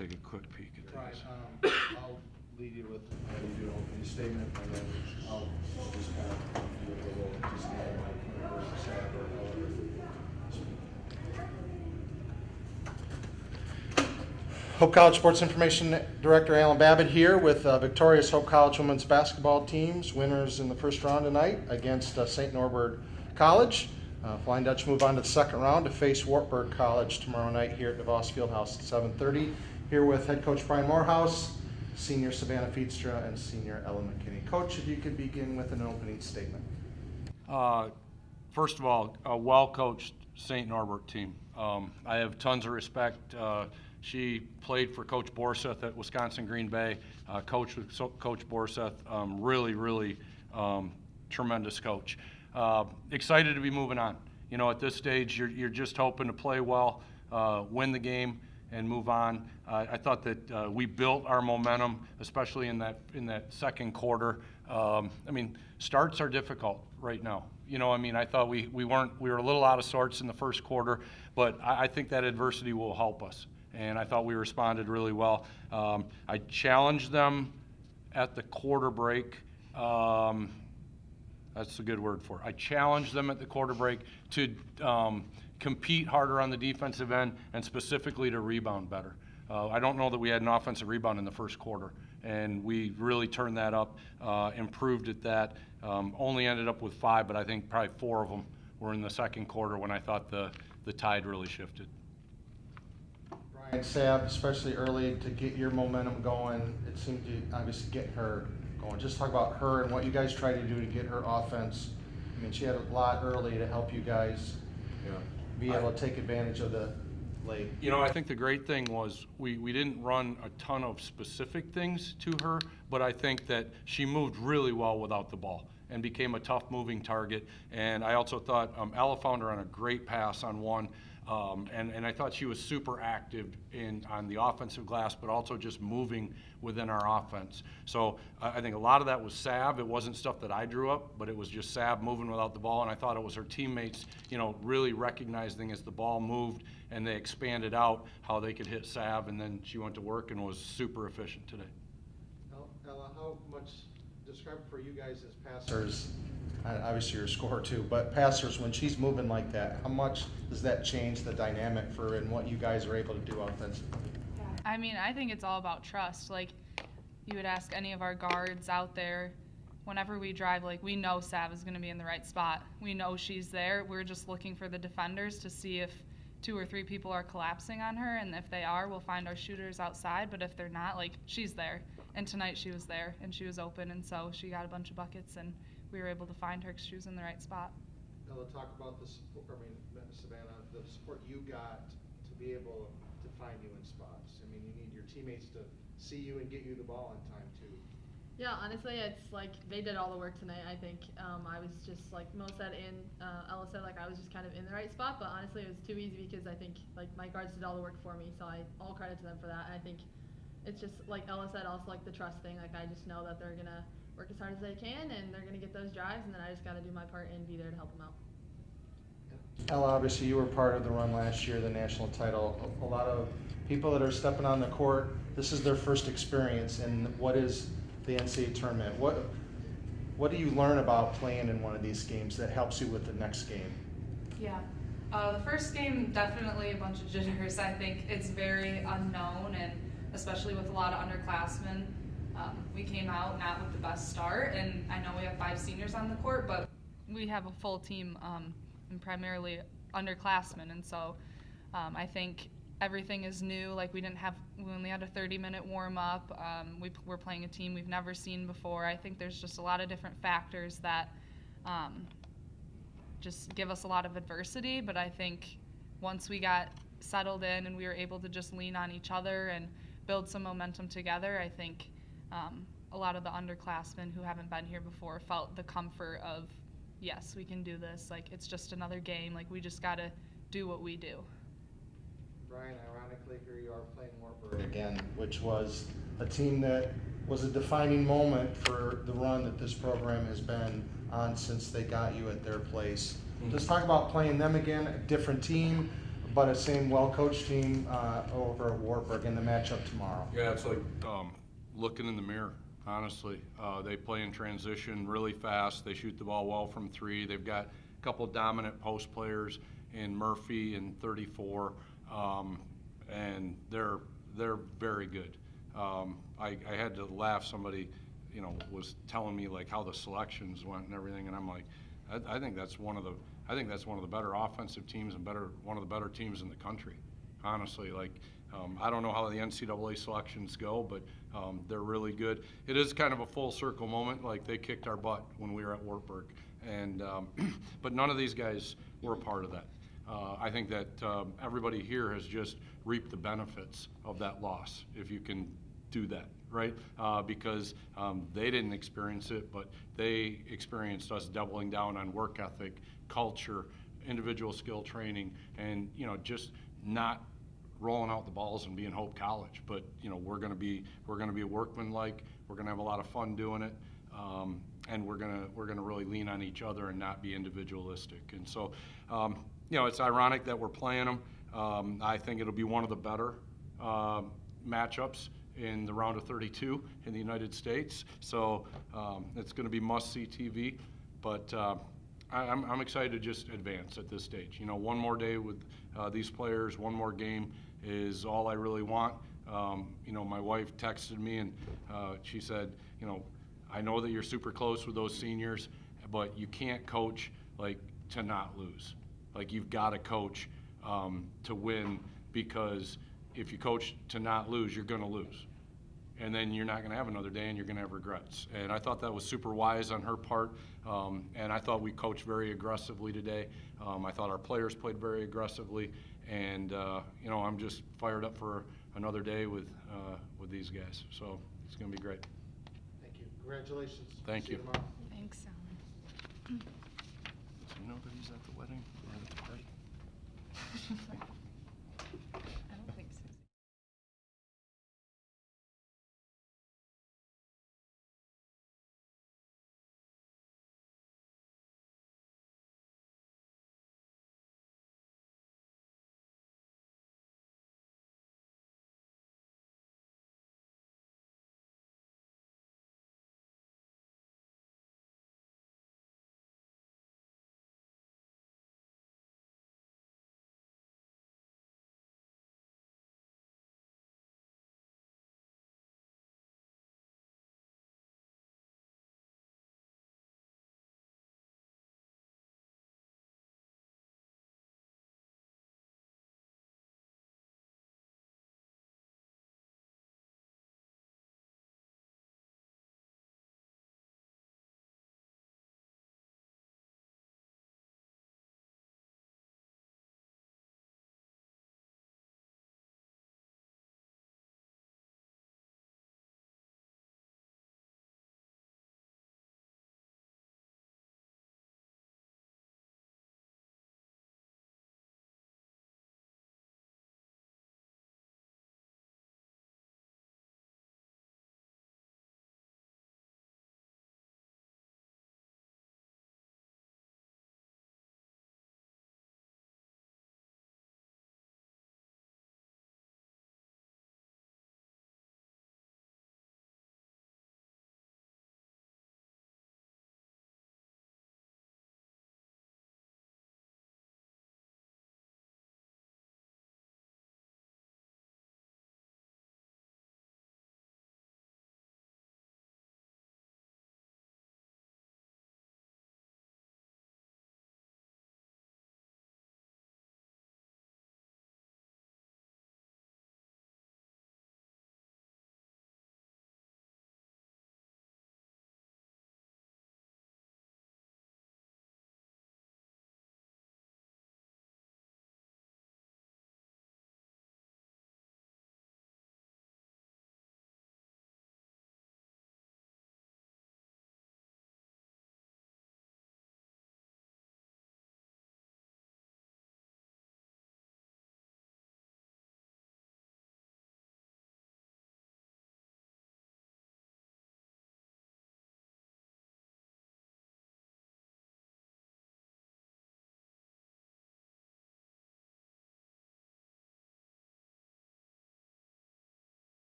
take a quick peek at Brian, these. I'll lead you with you do an opening statement, and then I'll just kind of do a little just name my point versus that or however. Hope College Sports Information Director Alan Babbitt here with victorious Hope College women's basketball teams, winners in the first round tonight against St. Norbert College. Flying Dutch move on to the second round to face Wartburg College tomorrow night here at DeVos Fieldhouse at 7:30. Here with head coach Brian Morehouse, senior Savannah Feedstra, and senior Ellen McKinney. Coach, if you could begin with an opening statement. First of all, a well-coached St. Norbert team. I have tons of respect. She played for Coach Borseth at Wisconsin Green Bay, coached with Coach Borseth, really tremendous coach. Excited to be moving on. You know, at this stage, you're just hoping to play well, win the game, and move on. I thought that we built our momentum, especially in that second quarter. I mean, starts are difficult right now. You know, I mean, I thought we were a little out of sorts in the first quarter, but I think that adversity will help us. And I thought we responded really well. I challenged them at the quarter break. That's a good word for it. I challenged them at the quarter break to compete harder on the defensive end and specifically to rebound better. I don't know that we had an offensive rebound in the first quarter, and we really turned that up, improved at that. Only ended up with 5, but I think probably 4 of them were in the second quarter when I thought the tide really shifted. Brian, Sav, especially early to get your momentum going, it seemed to obviously get her going. Just talk about her and what you guys tried to do to get her offense. I mean, she had a lot early to help you guys be able to take advantage of the late. You know, I think the great thing was we didn't run a ton of specific things to her, but I think that she moved really well without the ball and became a tough moving target. And I also thought Ella found her on a great pass on one. And I thought she was super active on the offensive glass, but also just moving within our offense. So I think a lot of that was Sav. It wasn't stuff that I drew up, but it was just Sav moving without the ball. And I thought it was her teammates, you know, really recognizing as the ball moved and they expanded out how they could hit Sav. And then she went to work and was super efficient today. Ella, how much describe for you guys as passers? Obviously you're a scorer too, but passers, when she's moving like that, how much does that change the dynamic for and what you guys are able to do offensively? I mean, I think it's all about trust. Like, you would ask any of our guards out there, whenever we drive, like, we know Sav is going to be in the right spot. We know she's there. We're just looking for the defenders to see if 2 or 3 people are collapsing on her, and if they are, we'll find our shooters outside. But if they're not, like, she's there. And tonight she was there, and she was open, and so she got a bunch of buckets, and we were able to find her because she was in the right spot. Ella, talk about the support, Savannah, the support you got to be able to find you in spots. I mean, you need your teammates to see you and get you the ball in time, too. Yeah, honestly, it's like they did all the work tonight, I think. I was just, like Mo said and Ella said, like I was just kind of in the right spot, but honestly it was too easy because I think like my guards did all the work for me, so all credit to them for that. And I think it's just, like Ella said, also like the trust thing. Like I just know that they're going to work as hard as they can, and they're going to get those drives, and then I just got to do my part and be there to help them out. Ella, obviously you were part of the run last year, the national title. A lot of people that are stepping on the court, this is their first experience in what is the NCAA tournament. What do you learn about playing in one of these games that helps you with the next game? Yeah. The first game, definitely a bunch of jitters. I think it's very unknown, and especially with a lot of underclassmen. We came out not with the best start, and I know we have 5 seniors on the court, but we have a full team and primarily underclassmen, and so I think everything is new. Like we only had a 30-minute warm-up. We're playing a team we've never seen before. I think there's just a lot of different factors that just give us a lot of adversity, but I think once we got settled in and we were able to just lean on each other and build some momentum together, I think a lot of the underclassmen who haven't been here before felt the comfort of, yes, we can do this. Like, it's just another game. Like, we just got to do what we do. Brian, ironically, here you are playing Wartburg again, which was a team that was a defining moment for the run that this program has been on since they got you at their place. Mm-hmm. Just talk about playing them again, a different team, but a same well-coached team over at Wartburg in the matchup tomorrow. Yeah, it's like looking in the mirror, honestly. They play in transition really fast. They shoot the ball well from three. They've got a couple dominant post players in Murphy and 34, and they're very good. I had to laugh. Somebody, was telling me like how the selections went and everything, and I'm like, I think that's one of the better offensive teams and one of the better teams in the country. Honestly, like I don't know how the NCAA selections go, but they're really good. It is kind of a full circle moment. Like they kicked our butt when we were at Wartburg, and but none of these guys were a part of that. I think that everybody here has just reaped the benefits of that loss, if you can do that, right? Because they didn't experience it, but they experienced us doubling down on work ethic, culture, individual skill training, and just not rolling out the balls and being Hope College. But we're going to be workmanlike. We're going to have a lot of fun doing it, and we're going to really lean on each other and not be individualistic. And so, it's ironic that we're playing them. I think it'll be one of the better matchups in the round of 32 in the United States. So it's going to be must-see TV. But I'm excited to just advance at this stage. One more day with these players, one more game is all I really want. My wife texted me and she said, I know that you're super close with those seniors, but you can't coach to not lose. You've got to coach to win, because if you coach to not lose, you're going to lose. And then you're not going to have another day and you're going to have regrets. And I thought that was super wise on her part. And I thought we coached very aggressively today. I thought our players played very aggressively. And, I'm just fired up for another day with these guys. So it's going to be great. Thank you. Congratulations. Thank See you. tomorrow. Thanks, Alan. Does he know that he's at the wedding or at the party?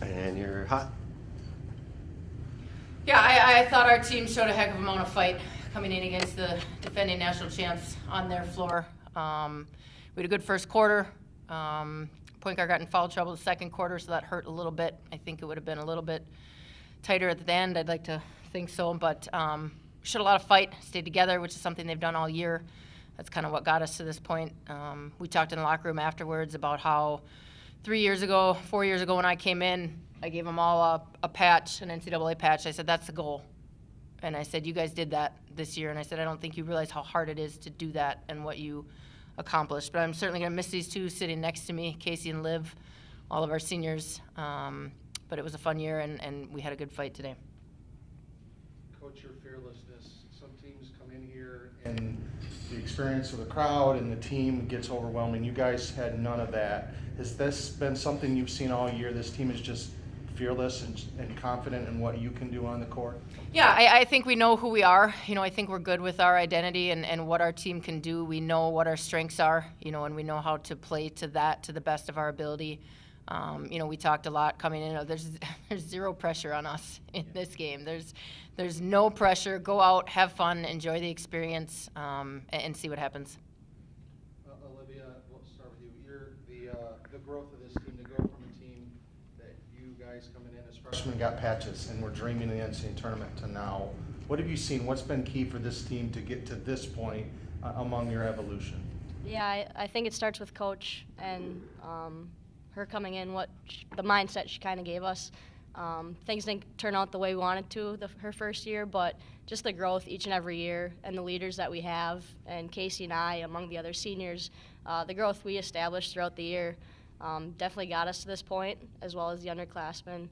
And you're hot. Yeah, I thought our team showed a heck of a amount of fight coming in against the defending national champs on their floor. We had a good first quarter. Point guard got in foul trouble the second quarter, so that hurt a little bit. I think it would have been a little bit tighter at the end. I'd like to think so, but showed a lot of fight, stayed together, which is something they've done all year. That's kind of what got us to this point. We talked in the locker room afterwards about how 4 years ago when I came in, I gave them all a patch, an NCAA patch. I said, that's the goal. And I said, you guys did that this year. And I said, I don't think you realize how hard it is to do that and what you accomplished. But I'm certainly going to miss these two sitting next to me, Casey and Liv, all of our seniors. But it was a fun year, and we had a good fight today. Coach, your fearlessness. Some teams come in here and the experience of the crowd and the team gets overwhelming. You guys had none of that. Has this been something you've seen all year? This team is just fearless and confident in what you can do on the court? Yeah, I think we know who we are. I think we're good with our identity and what our team can do. We know what our strengths are, and we know how to play to that to the best of our ability. We talked a lot coming in. There's zero pressure on us in this game. There's no pressure. Go out, have fun, enjoy the experience, and see what happens. Olivia, we'll start with you. The growth of this team to go from a team that you guys coming in as freshmen got patches and were dreaming of the NCAA tournament to now. What have you seen? What's been key for this team to get to this point among your evolution? Yeah, I think it starts with Coach and her coming in, the mindset she kind of gave us. Things didn't turn out the way we wanted to her first year, but just the growth each and every year and the leaders that we have, and Casey and I among the other seniors, the growth we established throughout the year definitely got us to this point, as well as the underclassmen.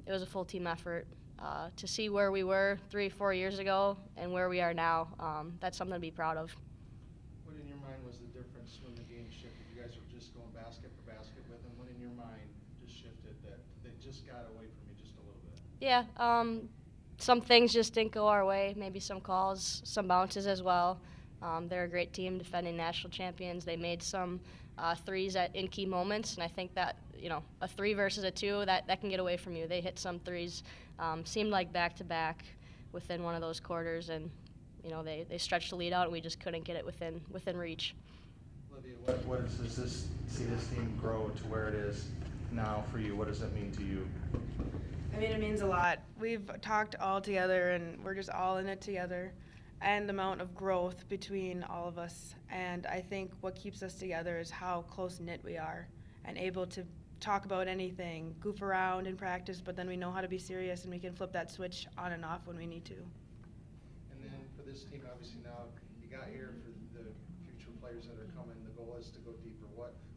It was a full team effort. To see where we were 3-4 years ago and where we are now, that's something to be proud of. What in your mind was the difference when the game shifted? You guys were just going basket for basket with them. What in your mind just shifted that they just got away from you just a little bit? Yeah, some things just didn't go our way, maybe some calls, some bounces as well. They're a great team, defending national champions. They made some threes in key moments, and I think that, a 3 versus a 2, that can get away from you. They hit some threes, seemed like back-to-back within one of those quarters, and they stretched the lead out, and we just couldn't get it within reach. Olivia, what does this team grow to where it is now for you? What does that mean to you? I mean, it means a lot. We've talked all together, and we're just all in it together, and the amount of growth between all of us. And I think what keeps us together is how close-knit we are and able to talk about anything, goof around in practice, but then we know how to be serious, and we can flip that switch on and off when we need to. And then for this team, obviously now you got here for the future players that are coming. The goal is to go deeper.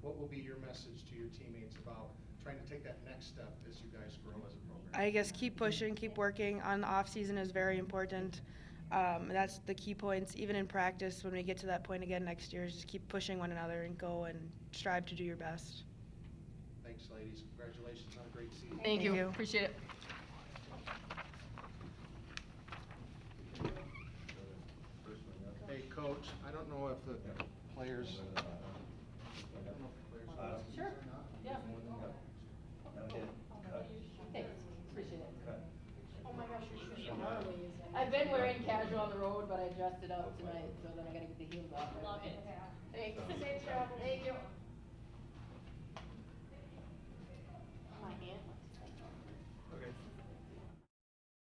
What will be your message to your teammates about trying to take that next step as you guys grow as a program? I guess keep pushing, keep working. On the off season is very important. That's the key points. Even in practice, when we get to that point again next year, is just keep pushing one another and go and strive to do your best. Thanks, ladies. Congratulations on a great season. Thank you. you. Appreciate it. Hey, Coach, I don't know if the players. Sure. Yeah. Thanks. Appreciate it. Oh my gosh, I've been wearing casual on the road, but I dressed it up tonight, so then I gotta get the heels off. Love it. Thanks. Safe travel. Thank you.